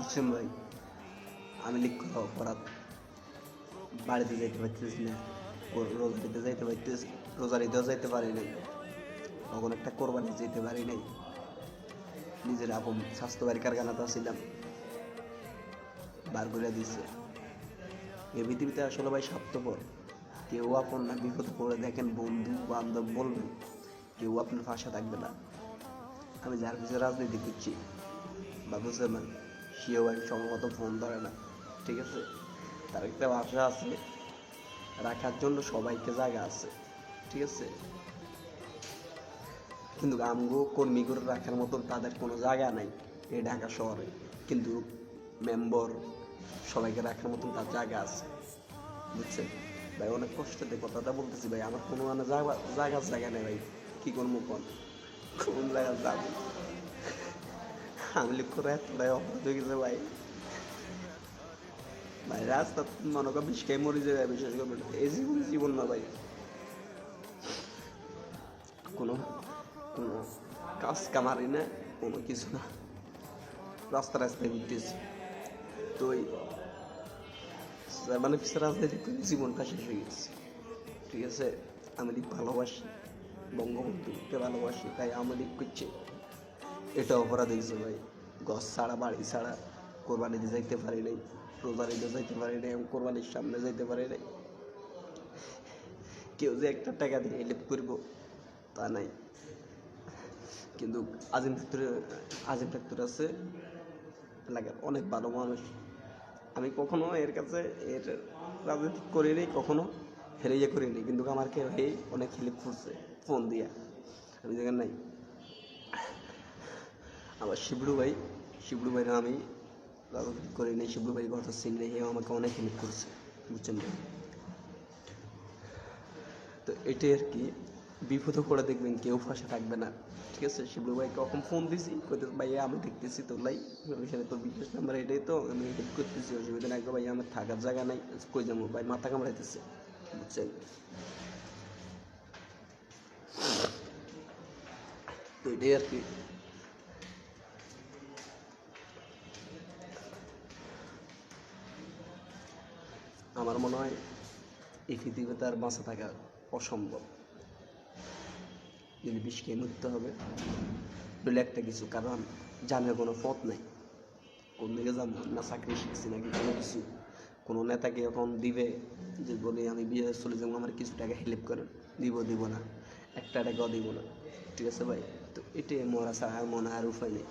বুঝছেন ভাই, আমি লিখ করা অপরাধ, বাড়িতে যাইতে পারতেছি না, রোজারিতে যাইতে পারতেছি, রোজারিতেও যাইতে পারি নাই, তখন একটা কোরবানি যেতে পারি নাই, নিজের আপন স্বাস্থ্য বাড়ি কারখানাতে ছিলাম, বার করে দিচ্ছে। এই পৃথিবীতে আসলে ভাই স্বার্থপর, কেউ আপন না, বিপদে পড়ে দেখেন বন্ধু বান্ধব বলবেন, কেউ আপনার পাশে থাকবে না। আমি যার পিছনে রাজনীতি করছি বা বুঝলেন না, সেও ভাই সময় মতো ফোন ধরে না, ঠিক আছে, তার একটা ভাষা আছে, রাখার জন্য সবাইকে জায়গা আছে, ঠিক আছে, কিন্তু আমগো কর্মী করে রাখার মতন তাদের কোনো জায়গা নাই এই ঢাকা শহরে, কিন্তু মেম্বার সবাইকে রাখার মতন তার জায়গা আছে, বুঝছেন ভাই। অনেক কষ্টতে কথাটা বলতেছি ভাই, আমার কোনো মানে জায়গা নেই ভাই, কী করবো কোন জায়গা যাবো, আমি লিখ করে এতটাই অপরাধ হয়ে গেছে ভাই। ভাই রাস্তা মনে কর বিষ খেয়ে মরে যায়, বিশ্বাস করবেন, এই জীবন না ভাই, কোনো কোনো কাজ কামারি না, কোনো কিছু না, রাস্তায় ঘুরতেছি। তো ওই মানে রাজনীতি করে জীবনটা শেষ হয়ে গেছে, ঠিক আছে। আমি লীগ ভালোবাসি, বঙ্গবন্ধুকে ভালোবাসি, তাই আমি লীগ করছি, এটা অপরাধ হয়েছে ভাই। গছ ছাড়া বাড়ি ছাড়া কোরবানিতে যাইতে পারি নাই, রোজারিতে যাইতে পারি নাই, আমি কোরবানির সামনে যাইতে পারি নাই, কেউ যে একটা টাকা দিয়ে হেল্প করবো তা নাই। কিন্তু আজিম ফ্যাক্টর আছে এলাকার, অনেক ভালো মানুষ, আমি কখনো এর কাছে এর রাজনীতি করিনি, কখনো হেরিয়ে করিনি, কিন্তু আমাকে এই অনেক হেল্প করছে ফোন দিয়া, আমি দেখেন নাই। আবার শিবলু ভাইরা আমি রাজনীতি করিনি, শিবলু ভাই কথা চিনি, এও আমাকে অনেক হেল্প করছে, বুঝছেন না। তো এটাই আর কি, বিপদে পড়ে দেখবেন কেউ ফাঁসে থাকবে না, ঠিক আছে। শিবলু ভাই কখন ফোন দিছি, কইতে ভাইয়া আমি দেখতেছি তোর লাই, ওইখানে তোর বিশেষ নাম্বার এটাই তো, আমি হেল্প করতেছি, অসুবিধা নাই, ভাইয়া আমার থাকার জায়গা নাই, কই যাবো ভাই, মাথা কামড়াইতেছে, বুঝছেন। তো এটাই আর কি, আমার মনে হয় এই পৃথিবীতে আর বাঁচা থাকা অসম্ভব, যদি বিষ খেয়ে মরতে হবে নইলে একটা কিছু, কারণ জানার কোনো পথ নাই, কোন দিকে যাবো, না চাকরি শিখছি নাকি কোনো কিছু, কোনো নেতাকে এখন দিবে যে বলি আমি বিয়ে চলে যাবো, আমার কিছু টাকা হেল্প করেন, দিব না, একটা টাকাও দিব না, ঠিক আছে ভাই। তো এটাই মরা ছাড়া আর মনে আর উপায় নেই।